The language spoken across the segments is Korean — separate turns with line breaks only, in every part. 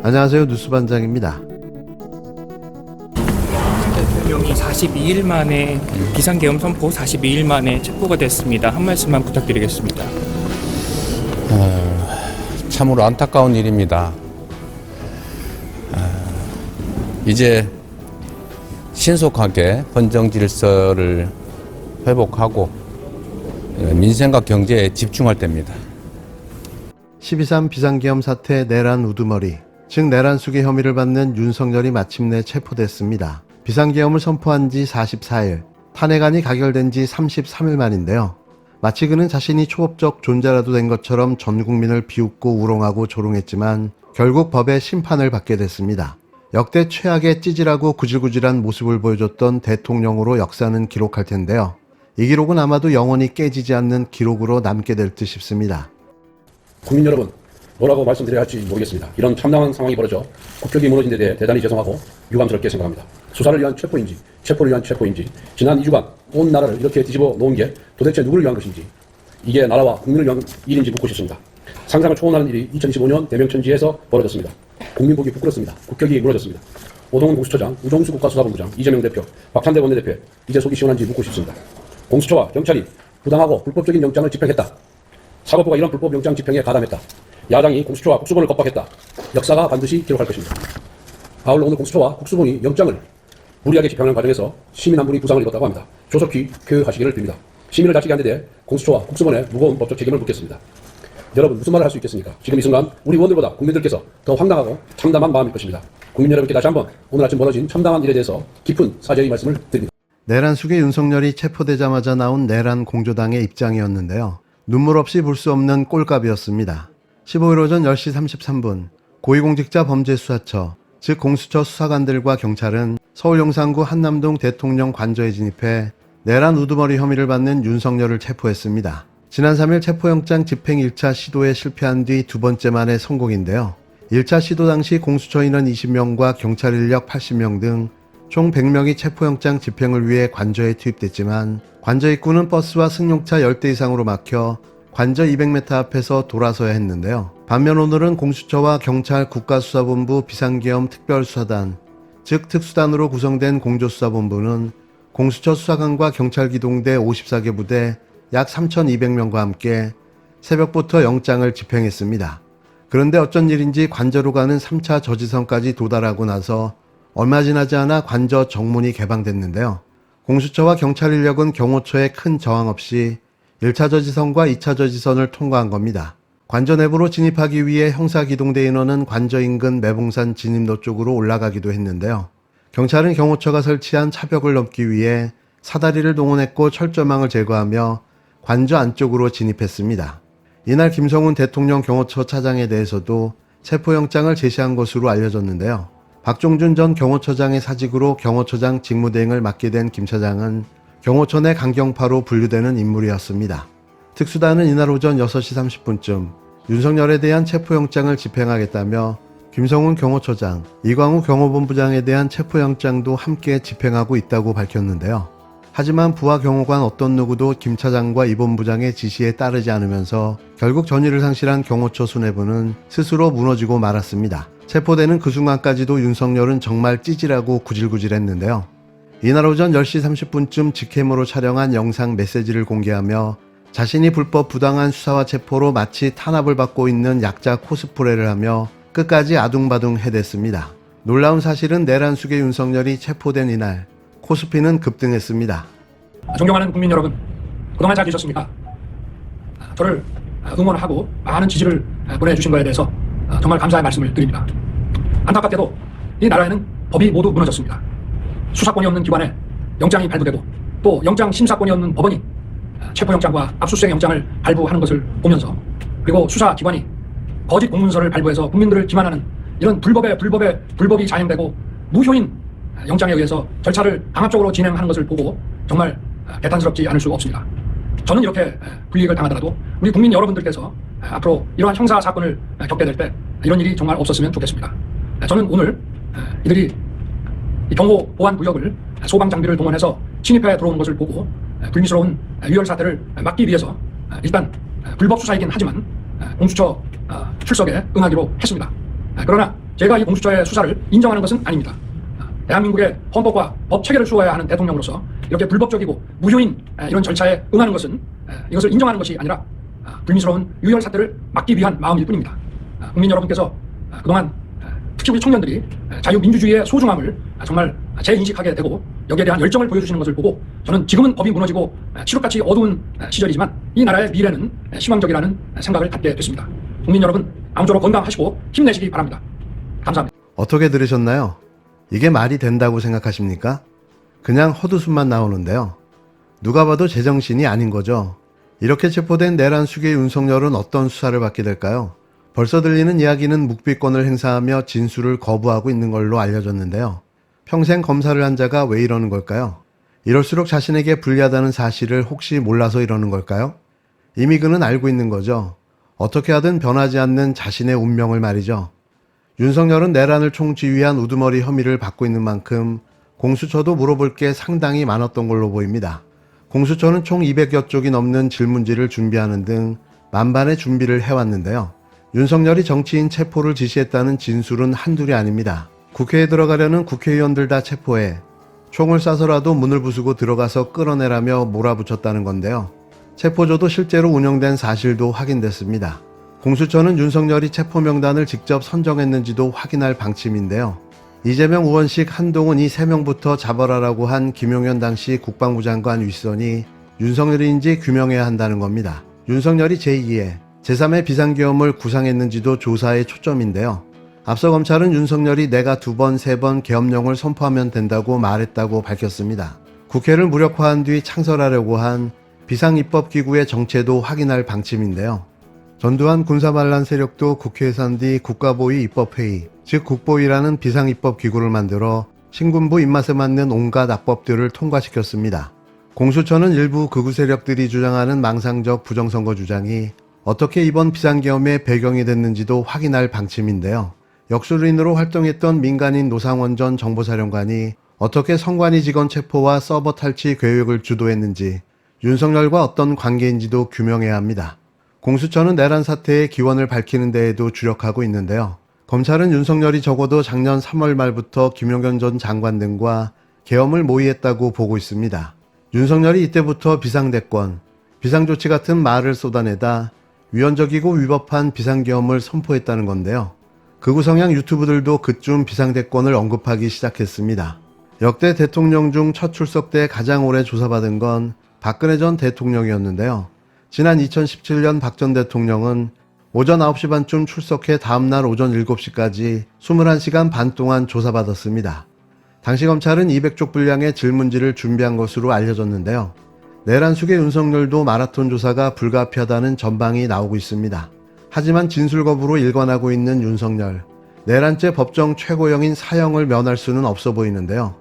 안녕하세요. 뉴스반장입니다.
대통령이 42일 만에 비상계엄 선포 42일 만에 체포가 됐습니다. 한 말씀만 부탁드리겠습니다.
참으로 안타까운 일입니다. 이제 신속하게 헌정 질서를 회복하고 민생과 경제에 집중할 때입니다.
12.3 비상계엄 사태 내란 우두머리, 즉 내란 수괴 혐의를 받는 윤석열이 마침내 체포됐습니다. 비상계엄을 선포한 지 44일, 탄핵안이 가결된 지 33일 만인데요. 마치 그는 자신이 초법적 존재라도 된 것처럼 전 국민을 비웃고 우롱하고 조롱했지만 결국 법의 심판을 받게 됐습니다. 역대 최악의 찌질하고 구질구질한 모습을 보여줬던 대통령으로 역사는 기록할 텐데요. 이 기록은 아마도 영원히 깨지지 않는 기록으로 남게 될 듯 싶습니다.
국민 여러분, 뭐라고 말씀드려야 할지 모르겠습니다. 이런 참담한 상황이 벌어져 국격이 무너진 데 대해 대단히 죄송하고 유감스럽게 생각합니다. 수사를 위한 체포인지 체포를 위한 체포인지 지난 2주간 온 나라를 이렇게 뒤집어 놓은 게 도대체 누구를 위한 것인지, 이게 나라와 국민을 위한 일인지 묻고 싶습니다. 상상을 초월하는 일이 2015년 대명천지에서 벌어졌습니다. 국민 보기 부끄럽습니다. 국격이 무너졌습니다. 오동훈 공수처장, 우종수 국가수사본부장, 이재명 대표, 박찬대 원내대표, 이제 속이 시원한지 묻고 싶습니다. 공수처와 경찰이 부당하고 불법적인 영장을 집행했다. 사법부가 이런 불법 영장 집행에 가담했다. 야당이 공수처와 국수본을 겁박했다. 역사가 반드시 기록할 것입니다. 아울러 오늘 공수처와 국수본이 영장을 무리하게 집행하는 과정에서 시민 한 분이 부상을 입었다고 합니다. 조속히 교육하시기를 빕니다. 시민을 다치게 한 데 대해 공수처와 국수본에 무거운 법적 책임을 묻겠습니다. 여러분, 무슨 말을 할 수 있겠습니까? 지금 이 순간 우리 의원들보다 국민들께서 더 황당하고 참담한 마음일 것입니다. 국민 여러분께 다시 한번 오늘 아침 벌어진 참담한 일에 대해서 깊은 사죄의 말씀을 드립니다.
내란 수괴 윤석열이 체포되자마자 나온 내란 공조당의 입장이었는데요. 눈물 없이 볼 수 없는 꼴값이었습니다. 15일 오전 10시 33분 고위공직자범죄수사처, 즉 공수처 수사관들과 경찰은 서울 용산구 한남동 대통령 관저에 진입해 내란 우두머리 혐의를 받는 윤석열을 체포했습니다. 지난 3일 체포영장 집행 1차 시도에 실패한 뒤 두 번째 만에 성공인데요. 1차 시도 당시 공수처 인원 20명과 경찰 인력 80명 등 총 100명이 체포영장 집행을 위해 관저에 투입됐지만 관저 입구는 버스와 승용차 10대 이상으로 막혀 관저 200m 앞에서 돌아서야 했는데요. 반면 오늘은 공수처와 경찰 국가수사본부 비상계엄 특별수사단, 즉 특수단으로 구성된 공조수사본부는 공수처 수사관과 경찰 기동대 54개 부대 약 3,200명과 함께 새벽부터 영장을 집행했습니다. 그런데 어쩐 일인지 관저로 가는 3차 저지선까지 도달하고 나서 얼마 지나지 않아 관저 정문이 개방됐는데요. 공수처와 경찰 인력은 경호처에 큰 저항 없이 1차 저지선과 2차 저지선을 통과한 겁니다. 관저 내부로 진입하기 위해 형사기동대 인원은 관저 인근 매봉산 진입로 쪽으로 올라가기도 했는데요. 경찰은 경호처가 설치한 차벽을 넘기 위해 사다리를 동원했고 철조망을 제거하며 관저 안쪽으로 진입했습니다. 이날 김성훈 대통령 경호처 차장에 대해서도 체포영장을 제시한 것으로 알려졌는데요. 박종준 전 경호처장의 사직으로 경호처장 직무대행을 맡게 된 김 차장은 경호처 내 강경파로 분류되는 인물이었습니다. 특수단은 이날 오전 6시 30분쯤 윤석열에 대한 체포영장을 집행하겠다며 김성훈 경호처장, 이광우 경호본부장에 대한 체포영장도 함께 집행하고 있다고 밝혔는데요. 하지만 부하 경호관 어떤 누구도 김 차장과 이 본부장의 지시에 따르지 않으면서 결국 전의를 상실한 경호처 수뇌부는 스스로 무너지고 말았습니다. 체포되는 그 순간까지도 윤석열은 정말 찌질하고 구질구질했는데요. 이날 오전 10시 30분쯤 직캠으로 촬영한 영상 메시지를 공개하며 자신이 불법 부당한 수사와 체포로 마치 탄압을 받고 있는 약자 코스프레를 하며 끝까지 아둥바둥 해댔습니다. 놀라운 사실은 내란 수괴 윤석열이 체포된 이날 코스피는 급등했습니다.
존경하는 국민 여러분, 그동안 잘 계셨습니까? 저를 응원하고 많은 지지를 보내주신 거에 대해서 정말 감사의 말씀을 드립니다. 안타깝게도 이 나라에는 법이 모두 무너졌습니다. 수사권이 없는 기관에 영장이 발부되고 또 영장 심사권이 없는 법원이 체포영장과 압수수색 영장을 발부하는 것을 보면서, 그리고 수사기관이 거짓 공문서를 발부해서 국민들을 기만하는 이런 불법이 자행되고 무효인 영장에 의해서 절차를 강압적으로 진행하는 것을 보고 정말 개탄스럽지 않을 수 없습니다. 저는 이렇게 불이익을 당하더라도 우리 국민 여러분들께서 앞으로 이러한 형사 사건을 겪게 될 때 이런 일이 정말 없었으면 좋겠습니다. 저는 오늘 이들이 경호 보안 구역을 소방 장비를 동원해서 침입해 들어오는 것을 보고 불미스러운 유혈 사태를 막기 위해서 일단 불법 수사이긴 하지만 공수처 출석에 응하기로 했습니다. 그러나 제가 이 공수처의 수사를 인정하는 것은 아닙니다. 대한민국의 헌법과 법 체계를 수호해야 하는 대통령으로서 이렇게 불법적이고 무효인 이런 절차에 응하는 것은 이것을 인정하는 것이 아니라 불미스러운 유혈 사태를 막기 위한 마음일 뿐입니다. 국민 여러분께서 그동안 특히 우리 청년들이 자유민주주의의 소중함을 정말 재인식하게 되고 여기에 대한 열정을 보여주시는 것을 보고 저는 지금은 법이 무너지고 칠흑같이 어두운 시절이지만 이 나라의 미래는 희망적이라는 생각을 갖게 됐습니다. 국민 여러분 아무쪼록 건강하시고 힘내시기 바랍니다. 감사합니다.
어떻게 들으셨나요? 이게 말이 된다고 생각하십니까? 그냥 헛웃음만 나오는데요. 누가 봐도 제정신이 아닌 거죠. 이렇게 체포된 내란 수괴 윤석열은 어떤 수사를 받게 될까요? 벌써 들리는 이야기는 묵비권을 행사하며 진술을 거부하고 있는 걸로 알려졌는데요. 평생 검사를 한 자가 왜 이러는 걸까요? 이럴수록 자신에게 불리하다는 사실을 혹시 몰라서 이러는 걸까요? 이미 그는 알고 있는 거죠. 어떻게 하든 변하지 않는 자신의 운명을 말이죠. 윤석열은 내란을 총지휘한 우두머리 혐의를 받고 있는 만큼 공수처도 물어볼 게 상당히 많았던 걸로 보입니다. 공수처는 총 200여 쪽이 넘는 질문지를 준비하는 등 만반의 준비를 해왔는데요. 윤석열이 정치인 체포를 지시했다는 진술은 한둘이 아닙니다. 국회에 들어가려는 국회의원들 다 체포해 총을 쏴서라도 문을 부수고 들어가서 끌어내라며 몰아붙였다는 건데요. 체포조도 실제로 운영된 사실도 확인됐습니다. 공수처는 윤석열이 체포 명단을 직접 선정했는지도 확인할 방침인데요. 이재명, 우원식, 한동훈 이 3명부터 잡아라라고 한 김용현 당시 국방부 장관 윗선이 윤석열인지 규명해야 한다는 겁니다. 윤석열이 제2의, 제3의 비상계엄을 구상했는지도 조사의 초점인데요. 앞서 검찰은 윤석열이 내가 2번, 3번 계엄령을 선포하면 된다고 말했다고 밝혔습니다. 국회를 무력화한 뒤 창설하려고 한 비상입법기구의 정체도 확인할 방침인데요. 전두환 군사반란 세력도 국회에 산 뒤 국가보위 입법회의, 즉 국보위라는 비상입법기구를 만들어 신군부 입맛에 맞는 온갖 악법들을 통과시켰습니다. 공수처는 일부 극우 세력들이 주장하는 망상적 부정선거 주장이 어떻게 이번 비상계엄의 배경이 됐는지도 확인할 방침인데요. 역술인으로 활동했던 민간인 노상원 전 정보사령관이 어떻게 선관위 직원 체포와 서버 탈취 계획을 주도했는지, 윤석열과 어떤 관계인지도 규명해야 합니다. 공수처는 내란 사태의 기원을 밝히는 데에도 주력하고 있는데요. 검찰은 윤석열이 적어도 작년 3월 말부터 김용현 전 장관 등과 계엄을 모의했다고 보고 있습니다. 윤석열이 이때부터 비상대권, 비상조치 같은 말을 쏟아내다 위헌적이고 위법한 비상계엄을 선포했다는 건데요. 극우 성향 유튜브들도 그쯤 비상대권을 언급하기 시작했습니다. 역대 대통령 중 첫 출석 때 가장 오래 조사받은 건 박근혜 전 대통령이었는데요. 지난 2017년 박 전 대통령은 오전 9시 반쯤 출석해 다음날 오전 7시까지 21시간 반 동안 조사받았습니다. 당시 검찰은 200쪽 분량의 질문지를 준비한 것으로 알려졌는데요. 내란 수괴 윤석열도 마라톤 조사가 불가피하다는 전방이 나오고 있습니다. 하지만 진술 거부로 일관하고 있는 윤석열, 내란죄 법정 최고형인 사형을 면할 수는 없어 보이는데요.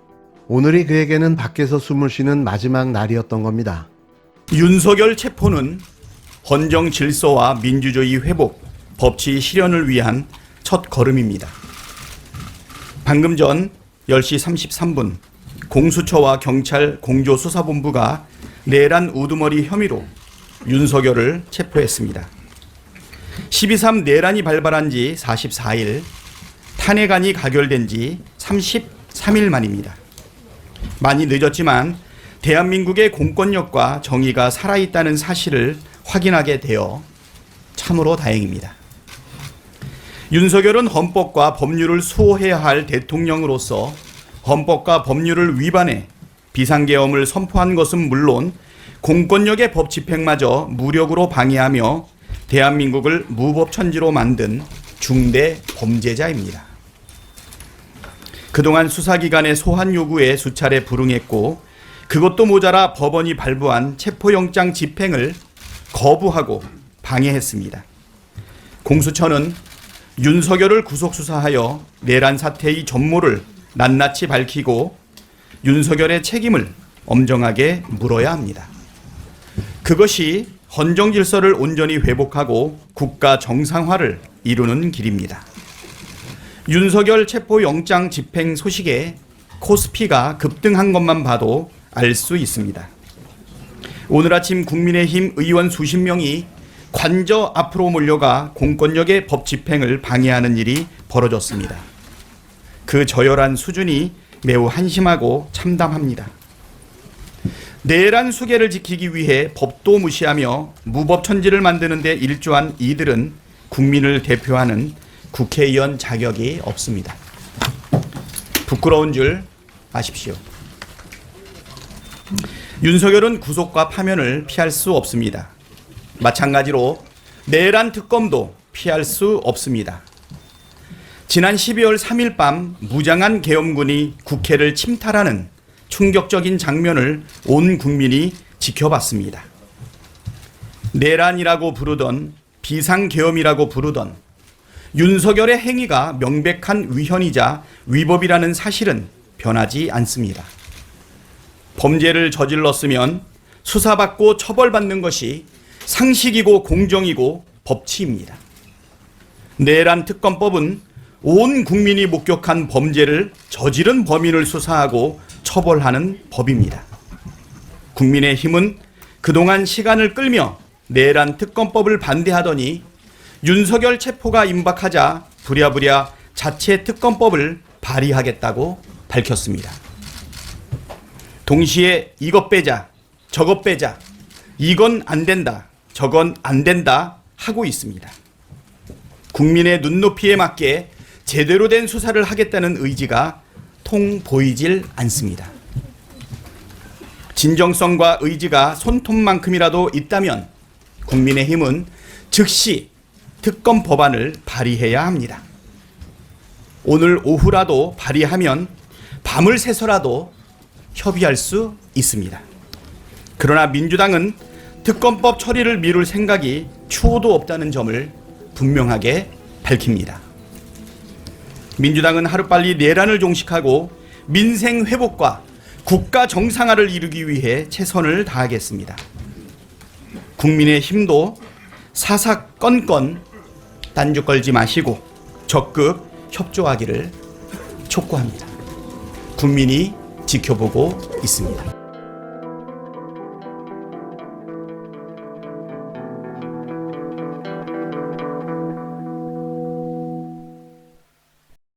오늘이 그에게는 밖에서 숨을 쉬는 마지막 날이었던 겁니다.
윤석열 체포는 헌정 질서와 민주주의 회복, 법치 실현을 위한 첫 걸음입니다. 방금 전 10시 33분 공수처와 경찰 공조수사본부가 내란 우두머리 혐의로 윤석열을 체포했습니다. 12.3 내란이 발발한 지 44일, 탄핵안이 가결된 지 33일 만입니다. 많이 늦었지만 대한민국의 공권력과 정의가 살아있다는 사실을 확인하게 되어 참으로 다행입니다. 윤석열은 헌법과 법률을 수호해야 할 대통령으로서 헌법과 법률을 위반해 비상계엄을 선포한 것은 물론 공권력의 법 집행마저 무력으로 방해하며 대한민국을 무법천지로 만든 중대 범죄자입니다. 그동안 수사기관의 소환 요구에 수차례 불응했고 그것도 모자라 법원이 발부한 체포영장 집행을 거부하고 방해했습니다. 공수처는 윤석열을 구속수사하여 내란 사태의 전모를 낱낱이 밝히고 윤석열의 책임을 엄정하게 물어야 합니다. 그것이 헌정 질서를 온전히 회복하고 국가 정상화를 이루는 길입니다. 윤석열 체포영장 집행 소식에 코스피가 급등한 것만 봐도 알 수 있습니다. 오늘 아침 국민의힘 의원 수십 명이 관저 앞으로 몰려가 공권력의 법 집행을 방해하는 일이 벌어졌습니다. 그 저열한 수준이 매우 한심하고 참담합니다. 내란 수계를 지키기 위해 법도 무시하며 무법천지를 만드는 데 일조한 이들은 국민을 대표하는 국회의원 자격이 없습니다. 부끄러운 줄 아십시오. 윤석열은 구속과 파면을 피할 수 없습니다. 마찬가지로 내란 특검도 피할 수 없습니다. 지난 12월 3일 밤 무장한 계엄군이 국회를 침탈하는 충격적인 장면을 온 국민이 지켜봤습니다. 내란이라고 부르던 비상계엄이라고 부르던 윤석열의 행위가 명백한 위헌이자 위법이라는 사실은 변하지 않습니다. 범죄를 저질렀으면 수사받고 처벌받는 것이 상식이고 공정이고 법치입니다. 내란 특검법은 온 국민이 목격한 범죄를 저지른 범인을 수사하고 처벌하는 법입니다. 국민의힘은 그동안 시간을 끌며 내란 특검법을 반대하더니 윤석열 체포가 임박하자 부랴부랴 자체 특검법을 발의하겠다고 밝혔습니다. 동시에 이것 빼자, 저것 빼자, 이건 안 된다, 저건 안 된다 하고 있습니다. 국민의 눈높이에 맞게 제대로 된 수사를 하겠다는 의지가 통 보이질 않습니다. 진정성과 의지가 손톱만큼이라도 있다면 국민의힘은 즉시 특검 법안을 발의해야 합니다. 오늘 오후라도 발의하면 밤을 새서라도 협의할 수 있습니다. 그러나 민주당은 특검법 처리를 미룰 생각이 추호도 없다는 점을 분명하게 밝힙니다. 민주당은 하루빨리 내란을 종식하고 민생 회복과 국가 정상화를 이루기 위해 최선을 다하겠습니다. 국민의 힘도 사사건건 딴주 걸지 마시고 적극 협조하기를 촉구합니다. 국민이 지켜보고 있습니다.